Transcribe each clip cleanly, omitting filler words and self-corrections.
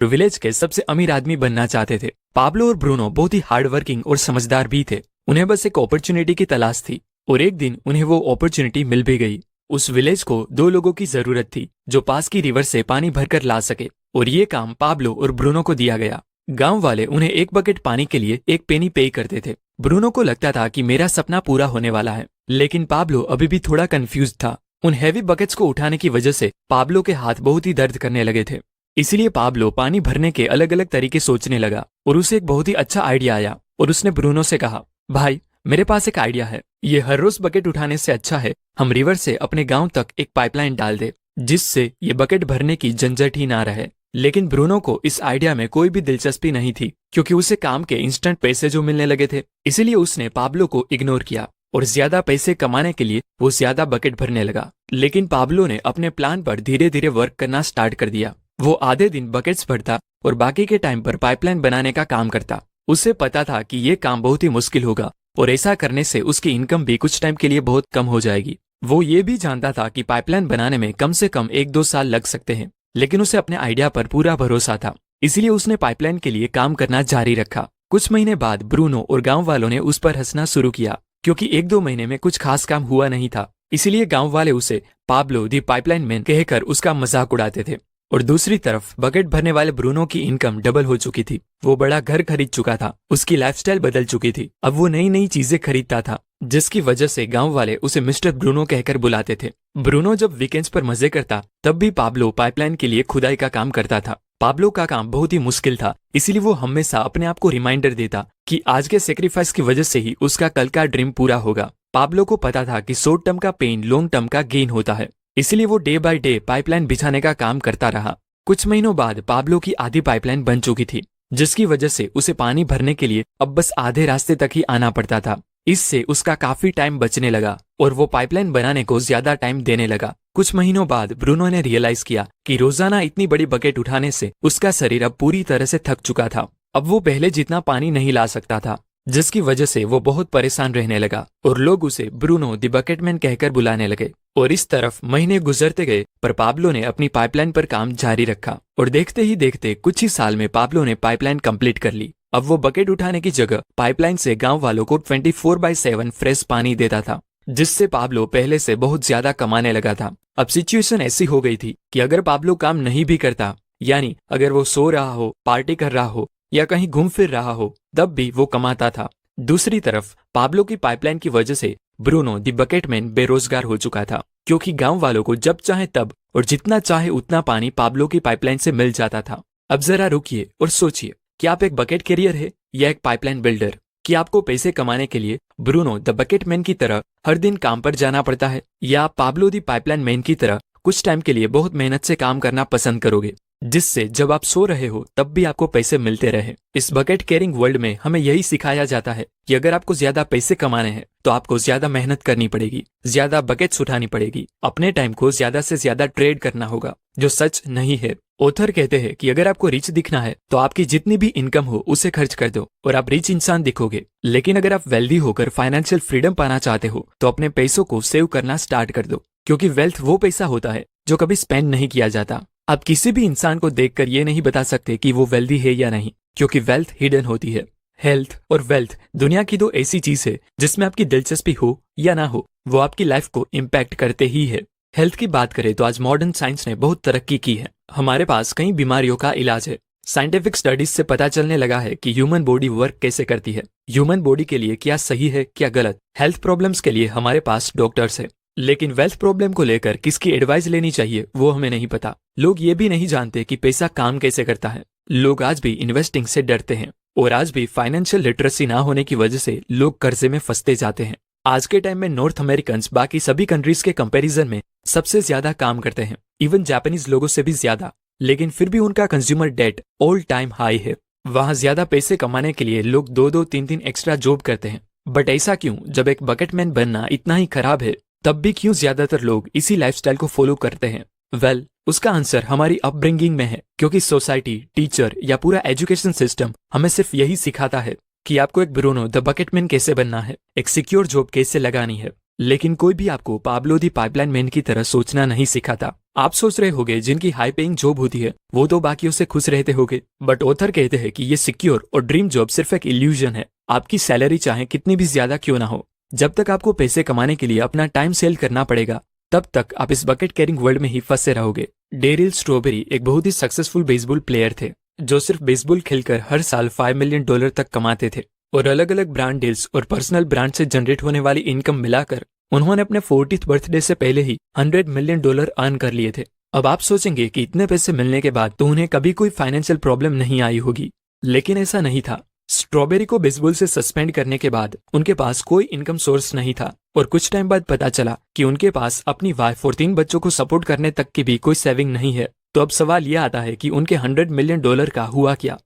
Village के सबसे अमीर आदमी बनना चाहते थे। पाब्लो और ब्रूनो बहुत ही हार्ड वर्किंग और समझदार भी थे। उन्हें बस एक अपॉर्चुनिटी की तलाश थी और एक दिन उन्हें वो अपॉर्चुनिटी मिल भी गई। उस विलेज को 2 लोगों की जरूरत थी जो पास की रिवर से पानी भरकर ला सके, और ये काम पाब्लो और ब्रूनो को दिया गया। गांव वाले उन्हें 1 बकेट पानी के लिए 1 पेनी पे करते थे। ब्रूनो को लगता था कि मेरा सपना पूरा होने वाला है, लेकिन पाब्लो अभी भी थोड़ा कंफ्यूज था। उन हैवी बकेट्स को उठाने की वजह से पाब्लो के हाथ बहुत ही दर्द करने लगे थे। इसलिए पाब्लो पानी भरने के अलग अलग तरीके सोचने लगा और उसे एक बहुत ही अच्छा आइडिया आया और उसने ब्रूनो से कहा, भाई मेरे पास एक आइडिया है। ये हर रोज बकेट उठाने से अच्छा है हम रिवर से अपने गांव तक एक पाइपलाइन डाल दे, जिससे ये बकेट भरने की झंझट ही ना रहे। लेकिन ब्रूनो को इस आइडिया में कोई भी दिलचस्पी नहीं थी, क्योंकि उसे काम के इंस्टेंट पैसे जो मिलने लगे थे। इसीलिए उसने पाब्लो को इग्नोर किया और ज्यादा पैसे कमाने के लिए वो ज्यादा बकेट भरने लगा। लेकिन पाब्लो ने अपने प्लान पर धीरे धीरे वर्क करना स्टार्ट कर दिया। वो आधे दिन बकेट्स भरता और बाकी के टाइम पर पाइपलाइन बनाने का काम करता। उसे पता था कि ये काम बहुत ही मुश्किल होगा और ऐसा करने से उसकी इनकम भी कुछ टाइम के लिए बहुत कम हो जाएगी। वो ये भी जानता था कि पाइपलाइन बनाने में कम से कम 1-2 साल लग सकते हैं, लेकिन उसे अपने आइडिया पर पूरा भरोसा था। इसलिए उसने पाइपलाइन के लिए काम करना जारी रखा। कुछ महीने बाद ब्रूनो और गांव वालों ने उस पर हंसना शुरू किया, क्योंकि 1-2 महीने में कुछ खास काम हुआ नहीं था। इसलिए गांव वाले उसे पाब्लो दी पाइपलाइन मैन कहकर उसका मजाक उड़ाते थे। और दूसरी तरफ बकेट भरने वाले ब्रूनो की इनकम डबल हो चुकी थी। वो बड़ा घर खरीद चुका था, उसकी लाइफस्टाइल बदल चुकी थी। अब वो नई नई चीजें खरीदता था, जिसकी वजह से गांव वाले उसे मिस्टर ब्रूनो कहकर बुलाते थे। ब्रूनो जब वीकेंड्स पर मजे करता तब भी पाब्लो पाइपलाइन के लिए खुदाई का काम करता था। पाब्लो का काम बहुत ही मुश्किल था, इसीलिए वो हमेशा अपने आप को रिमाइंडर देता कि आज के सेक्रीफाइस की वजह से ही उसका कल का ड्रीम पूरा होगा। पाब्लो को पता था कि शॉर्ट टर्म का पेन लॉन्ग टर्म का गेन होता है, इसलिए वो डे बाय डे पाइपलाइन बिछाने का काम करता रहा। कुछ महीनों बाद पाब्लो की आधी पाइपलाइन बन चुकी थी, जिसकी वजह से उसे पानी भरने के लिए अब बस आधे रास्ते तक ही आना पड़ता था। इससे उसका काफी टाइम बचने लगा और वो पाइपलाइन बनाने को ज्यादा टाइम देने लगा। कुछ महीनों बाद ब्रूनो ने रियलाइज किया कि रोजाना इतनी बड़ी बकेट उठाने से उसका शरीर अब पूरी तरह से थक चुका था। अब वो पहले जितना पानी नहीं ला सकता था, जिसकी वजह से वो बहुत परेशान रहने लगा और लोग उसे ब्रूनो द बकेटमैन कहकर बुलाने लगे। और इस तरफ महीने गुजरते गए, पर पाब्लो ने अपनी पाइपलाइन पर काम जारी रखा और देखते ही देखते कुछ ही साल में पाब्लो ने पाइपलाइन कंप्लीट कर ली। अब वो बकेट उठाने की जगह पाइपलाइन से गांव वालों को 24/7 फ्रेश पानी देता था, जिससे पाब्लो पहले से बहुत ज्यादा कमाने लगा था। अब सिचुएशन ऐसी हो गई थी कि अगर पाब्लो काम नहीं भी करता, यानी अगर वो सो रहा हो, पार्टी कर रहा हो या कहीं घूम फिर रहा हो, तब भी वो कमाता था। दूसरी तरफ पाब्लो की पाइपलाइन की वजह से ब्रूनो द बकेटमैन बेरोजगार हो चुका था, क्योंकि गांव वालों को जब चाहे तब और जितना चाहे उतना पानी पाब्लो की पाइपलाइन से मिल जाता था। अब जरा रुकिए और सोचिए कि आप एक बकेट कैरियर है या एक पाइपलाइन बिल्डर। कि आपको पैसे कमाने के लिए ब्रूनो द बकेटमैन की तरह हर दिन काम पर जाना पड़ता है, या आप पाब्लो द पाइपलाइन मैन की तरह कुछ टाइम के लिए बहुत मेहनत से काम करना पसंद करोगे, जिससे जब आप सो रहे हो तब भी आपको पैसे मिलते रहे। इस बकेट कैरिंग वर्ल्ड में हमें यही सिखाया जाता है कि अगर आपको ज्यादा पैसे कमाने हैं तो आपको ज्यादा मेहनत करनी पड़ेगी, ज्यादा बकेट्स उठानी पड़ेगी, अपने टाइम को ज्यादा से ज्यादा ट्रेड करना होगा, जो सच नहीं है। ऑथर कहते हैं कि अगर आपको रिच दिखना है तो आपकी जितनी भी इनकम हो उसे खर्च कर दो और आप रिच इंसान दिखोगे। लेकिन अगर आप वेल्दी होकर फाइनेंशियल फ्रीडम पाना चाहते हो तो अपने पैसों को सेव करना स्टार्ट कर दो, क्योंकि वेल्थ वो पैसा होता है जो कभी स्पेंड नहीं किया जाता। आप किसी भी इंसान को देखकर ये नहीं बता सकते कि वो वेल्दी है या नहीं, क्योंकि वेल्थ हिडन होती है। हेल्थ और वेल्थ दुनिया की 2 ऐसी चीज है जिसमें आपकी दिलचस्पी हो या ना हो, वो आपकी लाइफ को इम्पैक्ट करते ही है। हेल्थ की बात करें तो आज मॉडर्न साइंस ने बहुत तरक्की की है। हमारे पास कई बीमारियों का इलाज है। साइंटिफिक स्टडीज से पता चलने लगा है कि ह्यूमन बॉडी वर्क कैसे करती है, ह्यूमन बॉडी के लिए क्या सही है क्या गलत। हेल्थ प्रॉब्लम्स के लिए हमारे पास डॉक्टर्स है, लेकिन वेल्थ प्रॉब्लम को लेकर किसकी एडवाइस लेनी चाहिए वो हमें नहीं पता। लोग ये भी नहीं जानते कि पैसा काम कैसे करता है। लोग आज भी इन्वेस्टिंग से डरते हैं और आज भी फाइनेंशियल लिटरेसी ना होने की वजह से लोग कर्जे में फंसते जाते हैं। आज के टाइम में नॉर्थ अमेरिकन बाकी सभी कंट्रीज के कंपैरिजन में सबसे ज्यादा काम करते हैं, इवन जापानीज लोगों से भी ज्यादा, लेकिन फिर भी उनका consumer debt all time high है। वहां ज्यादा पैसे कमाने के लिए लोग 2-2, 3-3 एक्स्ट्रा जॉब करते हैं। बट ऐसा क्यों? जब एक बकेटमैन बनना इतना ही खराब है तब भी क्यों ज्यादातर लोग इसी लाइफस्टाइल को फॉलो करते हैं? वेल, उसका आंसर हमारी अपब्रिंगिंग में है, क्योंकि सोसाइटी, टीचर या पूरा एजुकेशन सिस्टम हमें सिर्फ यही सिखाता है कि आपको एक ब्रूनो द बकेटमैन कैसे बनना है, एक सिक्योर जॉब कैसे लगानी है, लेकिन कोई भी आपको पाब्लो दी पाइपलाइन मैन की तरह सोचना नहीं सिखाता। आप सोच रहे होगे जिनकी हाई पेइंग जॉब होती है वो तो बाकियों से खुश रहते होंगे, बट ऑथर कहते हैं कि ये सिक्योर और ड्रीम जॉब सिर्फ एक इल्यूजन है। आपकी सैलरी चाहे कितनी भी ज्यादा क्यों ना हो, जब तक आपको पैसे कमाने के लिए अपना टाइम सेल करना पड़ेगा तब तक आप इस बकेट कैरिंग वर्ल्ड में ही फंसे रहोगे। डेरिल स्ट्रॉबेरी एक बहुत ही सक्सेसफुल बेसबॉल प्लेयर थे जो सिर्फ बेसबॉल खेलकर हर साल $5 मिलियन तक कमाते थे, और अलग अलग ब्रांड डील्स और पर्सनल ब्रांड से जनरेट होने वाली इनकम मिलाकर उन्होंने अपने 40th बर्थडे से पहले ही $100 मिलियन अर्न कर लिए थे। अब आप सोचेंगे कि इतने पैसे मिलने के बाद तो उन्हें कभी कोई फाइनेंशियल प्रॉब्लम नहीं आई होगी, लेकिन ऐसा नहीं था। स्ट्रॉबेरी को बेसबॉल से सस्पेंड करने के बाद उनके पास कोई इनकम सोर्स नहीं था, और कुछ टाइम बाद पता चला कि उनके पास अपनी वाइफ और 3 बच्चों को सपोर्ट करने तक की भी कोई सेविंग नहीं है। तो अब सवाल यह आता है कि उनके $100 मिलियन का हुआ क्या?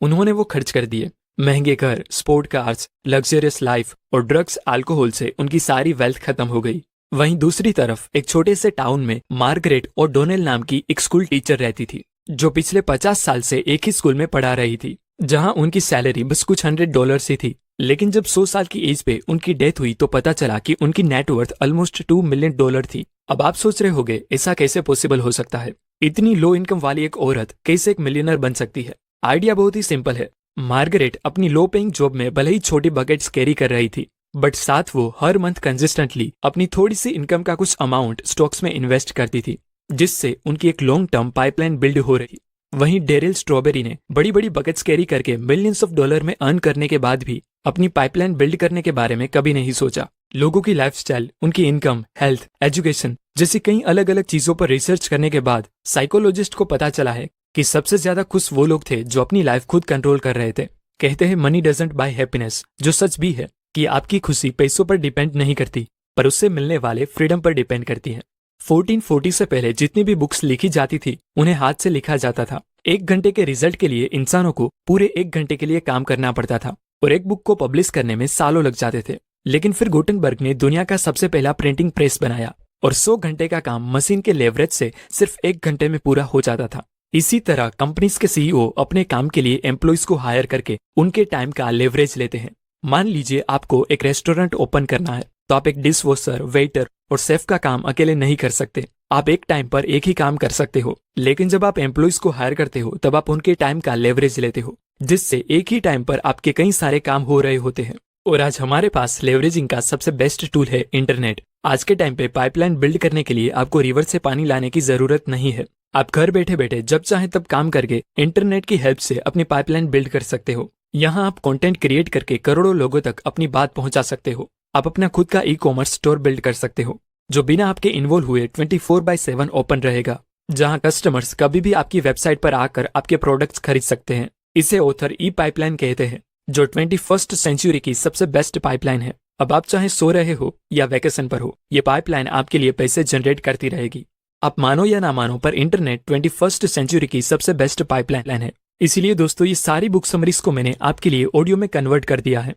उन्होंने वो खर्च कर दिए। महंगे घर, स्पोर्ट कार्स, लग्जरियस लाइफ और ड्रग्स अल्कोहल से उनकी सारी वेल्थ खत्म हो गई। वहीं दूसरी तरफ एक छोटे से टाउन में मार्गरेट और डोनेल नाम की एक स्कूल टीचर रहती थी जो पिछले 50 साल से एक ही स्कूल में पढ़ा रही थी, जहां उनकी सैलरी बस कुछ $100 ही थी। लेकिन जब 100 साल की एज पे उनकी डेथ हुई तो पता चला कि उनकी नेटवर्थ ऑलमोस्ट $2 मिलियन थी। अब आप सोच रहे होंगे ऐसा कैसे पॉसिबल हो सकता है? इतनी लो इनकम वाली एक औरत कैसे एक मिलियनर बन सकती है? आइडिया बहुत ही सिंपल है। मार्गरेट अपनी लो पेइंग जॉब में भले ही छोटी बकेट्स कैरी कर रही थी, बट साथ वो हर मंथ कंसिस्टेंटली अपनी थोड़ी सी इनकम का कुछ अमाउंट स्टॉक्स में इन्वेस्ट करती थी, जिससे उनकी एक लॉन्ग टर्म पाइपलाइन बिल्ड हो रही। वहीं डेरिल स्ट्रॉबेरी ने बड़ी बड़ी बकेट्स कैरी करके मिलियंस ऑफ डॉलर में अर्न करने के बाद भी अपनी पाइपलाइन बिल्ड करने के बारे में कभी नहीं सोचा। लोगों की लाइफस्टाइल, उनकी इनकम, हेल्थ, एजुकेशन जैसी कई अलग अलग चीजों पर रिसर्च करने के बाद साइकोलॉजिस्ट को पता चला है कि सबसे ज्यादा खुश वो लोग थे जो अपनी लाइफ खुद कंट्रोल कर रहे थे। कहते हैं मनी डजंट बाय हैप्पीनेस, जो सच भी है कि आपकी खुशी पैसों पर डिपेंड नहीं करती पर उससे मिलने वाले फ्रीडम पर डिपेंड करती है। 1440 से पहले जितनी भी बुक्स लिखी जाती थी उन्हें हाथ से लिखा जाता था। 1 घंटे के रिजल्ट के लिए इंसानों को पूरे 1 घंटे के लिए काम करना पड़ता था और एक बुक को पब्लिश करने में सालों लग जाते थे। लेकिन फिर गुटेनबर्ग ने दुनिया का सबसे पहला प्रिंटिंग प्रेस बनाया और 100 घंटे का काम मशीन के लेवरेज से सिर्फ 1 घंटे में पूरा हो जाता था। इसी तरह कंपनीज के सीईओ अपने काम के लिए एम्प्लॉइज को हायर करके उनके टाइम का लेवरेज लेते हैं। मान लीजिए आपको एक रेस्टोरेंट ओपन करना है तो आप एक डिश वॉशर, वेटर और शेफ का काम अकेले नहीं कर सकते। आप एक टाइम पर एक ही काम कर सकते हो, लेकिन जब आप एम्प्लॉइज को हायर करते हो तब आप उनके टाइम का लेवरेज लेते हो, जिससे एक ही टाइम पर आपके कई सारे काम हो रहे होते हैं। और आज हमारे पास लेवरेजिंग का सबसे बेस्ट टूल है इंटरनेट। आज के टाइम पे पाइपलाइन बिल्ड करने के लिए आपको रिवर से पानी लाने की जरूरत नहीं है। आप घर बैठे बैठे जब चाहे तब काम करके इंटरनेट की हेल्प से अपनी पाइपलाइन बिल्ड कर सकते हो। यहाँ आप कंटेंट क्रिएट करके करोड़ों लोगों तक अपनी बात पहुंचा सकते हो। आप अपना खुद का ई-कॉमर्स स्टोर बिल्ड कर सकते हो जो बिना आपके इन्वॉल्व हुए 24/7 ओपन रहेगा, जहां कस्टमर्स कभी भी आपकी वेबसाइट पर आकर आपके प्रोडक्ट्स खरीद सकते हैं। इसे ऑथर ई पाइपलाइन कहते हैं, जो 21st सेंचुरी की सबसे बेस्ट पाइपलाइन है। अब आप चाहे सो रहे हो या वैकेशन पर हो, ये पाइपलाइन आपके लिए पैसे जनरेट करती रहेगी। आप मानो या ना मानो पर इंटरनेट 21st सेंचुरी की सबसे बेस्ट पाइपलाइन है। इसीलिए दोस्तों ये सारी बुक समरीज को मैंने आपके लिए ऑडियो में कन्वर्ट कर दिया है।